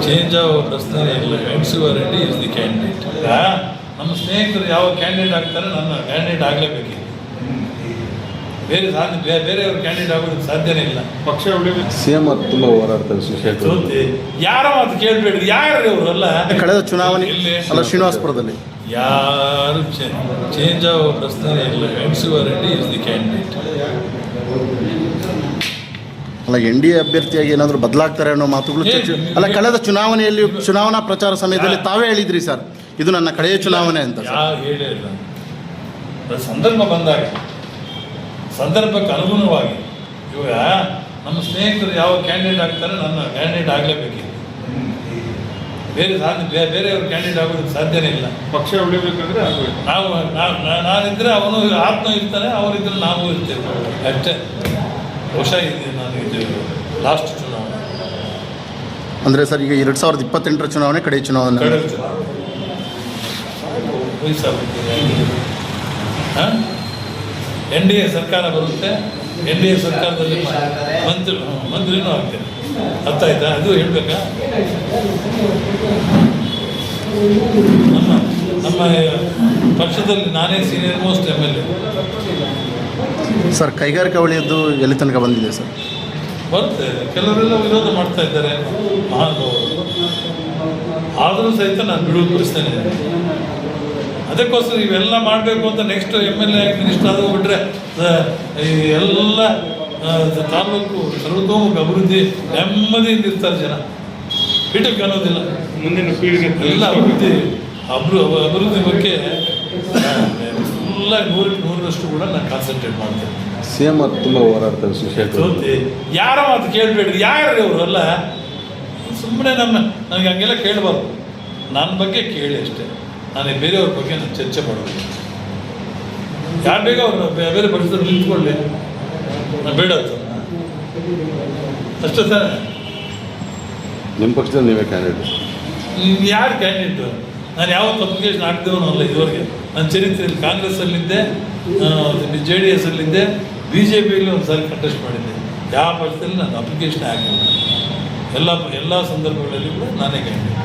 Change ಆಗೋ ಪ್ರಶ್ನೆ ಇಲ್ಲ. Venkateshwara Reddy is the candidate. ನಮ್ಮ ಸ್ನೇಹಿತರು ಯಾವ ಕ್ಯಾಂಡಿಡೇಟ್ ಆಗ್ತಾರೆ ನನ್ನ ಕ್ಯಾಂಡಿಡೇಟ್ ಆಗಲೇಬೇಕಿದೆ. ಬೇರೆಯವ್ರ ಕ್ಯಾಂಡಿಡೇಟ್ ಆಗೋದಕ್ಕೆ ಸಾಧ್ಯನೇ ಇಲ್ಲ. ಪಕ್ಷ ಉಳಿಬೇಕು. ಸಿಎಂ ತುಂಬ ಹೋರಾಡ್ತಾರೆ. ಯಾರ ಮಾತು ಕೇಳಬೇಡ್ರಿ. ಯಾರು ಅವರಲ್ಲ ಕಳೆದ ಚುನಾವಣೆ ಅಲ್ಲ ಶ್ರೀನಿವಾಸಪುರದಲ್ಲಿ ಯಾರು ಚೇಂಜ್ ಆಗೋ ಪ್ರಶ್ನೆ ಇಲ್ಲ. Venkateshwara Reddy is the candidate. ಅಲ್ಲ NDA ಅಭ್ಯರ್ಥಿಯಾಗಿ ಏನಾದರೂ ಬದಲಾಗ್ತಾರೆ ಅನ್ನೋ ಮಾತುಗಳು ಚರ್ಚೆ ಅಲ್ಲ. ಕಳೆದ ಚುನಾವಣೆಯಲ್ಲಿ ಚುನಾವಣಾ ಪ್ರಚಾರ ಸಮಯದಲ್ಲಿ ತಾವೇ ಹೇಳಿದ್ರಿ ಸರ್, ಇದು ನನ್ನ ಕಡೆಯ ಚುನಾವಣೆ ಅಂತ. ಯಾರು ಹೇಳೇ ಇಲ್ಲ. ಸಂದರ್ಭ ಬಂದಾಗ ಸಂದರ್ಭಕ್ಕೆ ಅನುಗುಣವಾಗಿ ಇವಾಗ ನಮ್ಮ ಸ್ನೇಹಿತರು ಯಾವ ಕ್ಯಾಂಡಿಡೇಟ್ ಆಗ್ತಾರೆ ನನ್ನ ಕ್ಯಾಂಡಿಡೇಟ್ ಆಗಲೇಬೇಕಿದೆ. ಬೇರೆಯವ್ರ ಕ್ಯಾಂಡಿಡೇಟ್ ಆಗೋದಕ್ಕೆ ಸಾಧ್ಯನೇ ಇಲ್ಲ. ಪಕ್ಷ ಉಳಿಬೇಕಂದ್ರೆ ಆಗಬೇಕು. ನಾನಿದ್ರೆ ಅವನು ಆತ್ಮ ಇರ್ತಾನೆ, ಅವರಿದ್ರೆ ನಾವು ಇರ್ತೇವೆ ಅಷ್ಟೇ. ಬಹುಶಃ ಇದೆ ನಾನು ಇದು ಲಾಸ್ಟ್ ಚುನಾವಣೆ ಅಂದರೆ ಸರ್ ಈಗ 2028ರ ಚುನಾವಣೆ ಕಡೆಯ ಚುನಾವಣೆ. NDA ಸರ್ಕಾರ ಬರುತ್ತೆ. NDA ಸರ್ಕಾರದಲ್ಲಿ ಮಂತ್ರಿನೂ ಆಗ್ತೇನೆ. ಅರ್ಥ ಆಯ್ತಾ? ಅದು ಹೇಳ್ಬೇಕಾ? ನಮ್ಮ ಪಕ್ಷದಲ್ಲಿ ನಾನೇ ಸೀನಿಯರ್ ಮೋಸ್ಟ್ MLA. ಸರ್ ಕೈಗಾರಿಕಾ ವಲಯದ್ದು ಎಲ್ಲಿ ತನಕ ಬಂದಿದೆ ಸರ್? ಬರುತ್ತೆ. ಕೆಲವರೆಲ್ಲ ವಿರೋಧ ಮಾಡ್ತಾ ಇದ್ದಾರೆ ಮಹಾನುಭಾವರು. ಆದರೂ ಸಹಿತ ನಾನು ಬಿಡುವ ಪರಿಸ್ಥಿತಿ. ಅದಕ್ಕೋಸ್ಕರ ಇವೆಲ್ಲ ಮಾಡಬೇಕು ಅಂತ ನೆಕ್ಸ್ಟ್ MLA ಆಗಿ ಮಿನಿಸ್ಟರ್ ಆದರೂ ಬಿಟ್ಟರೆ ಎಲ್ಲ ತಾಲೂಕು ಸರ್ವತೋಮುಖ ಅಭಿವೃದ್ಧಿ ನೆಮ್ಮದಿಯಿಂದ ಇರ್ತಾರೆ ಜನ. ಪೀಠಕ್ಕೆ ಅನ್ನೋದಿಲ್ಲ. ಮುಂದಿನ ಪೀಳಿಗೆ ಎಲ್ಲ ಅಭಿವೃದ್ಧಿ ಬಗ್ಗೆ ಎಲ್ಲ 100% ಕೂಡ ನಾನು ಕಾನ್ಸಂಟ್ರೇಟ್ ಮಾಡ್ತೇನೆ. ಸಿಎಂ ತುಂಬ ಹೋರಾಡ್ತಾರೆ. ಯಾರ ಮಾತು ಕೇಳಬೇಡ್ರಿ. ಯಾರು ಅವರಲ್ಲ ಸುಮ್ಮನೆ ನನಗೆ ಹಂಗೆಲ್ಲ ಕೇಳಬಾರ್ದು. ನನ್ನ ಬಗ್ಗೆ ಕೇಳಿ ಅಷ್ಟೇ. ನಾನು ಬೇರೆಯವ್ರ ಬಗ್ಗೆ ನಾನು ಚರ್ಚೆ ಮಾಡೋದು. ಯಾರು ಬೇಗ ಅವ್ರು ಬೇರೆ ಪಕ್ಷದಲ್ಲಿ ನಿಂತ್ಕೊಳ್ಳಿ, ನಾನು ಬೇಡ ಅಷ್ಟೇ ತಾನೆ. ನಿಮ್ಮ ಪಕ್ಷದಲ್ಲಿ ನೀವೇ ಕ್ಯಾಂಡಿಡೇಟ್? ಯಾರು ಕ್ಯಾಂಡಿಡೇಟು? ನಾನು ಯಾವತ್ತು ಅಪ್ಲಿಕೇಶನ್ ಹಾಕಿದವನು ಅಲ್ಲ ಇದುವರೆಗೆ. ನನ್ನ ಚರಿತ್ರೆಯಲ್ಲಿ ಕಾಂಗ್ರೆಸ್ಸಲ್ಲಿದ್ದೆ, JDS ಅಲ್ಲಿದ್ದೆ, BJPಯಲ್ಲಿ ಒಂದು ಸಾರಿ ಕಂಟೆಸ್ಟ್ ಮಾಡಿದ್ದೆ. ಯಾವ ಪಕ್ಷದಲ್ಲಿ ನಾನು ಅಪ್ಲಿಕೇಶನ್ ಹಾಕಿಲ್ಲ. ಎಲ್ಲ ಸಂದರ್ಭಗಳಲ್ಲಿ ಕೂಡ ನಾನೇ ಕ್ಯಾಂಡಿಡೇಟ್.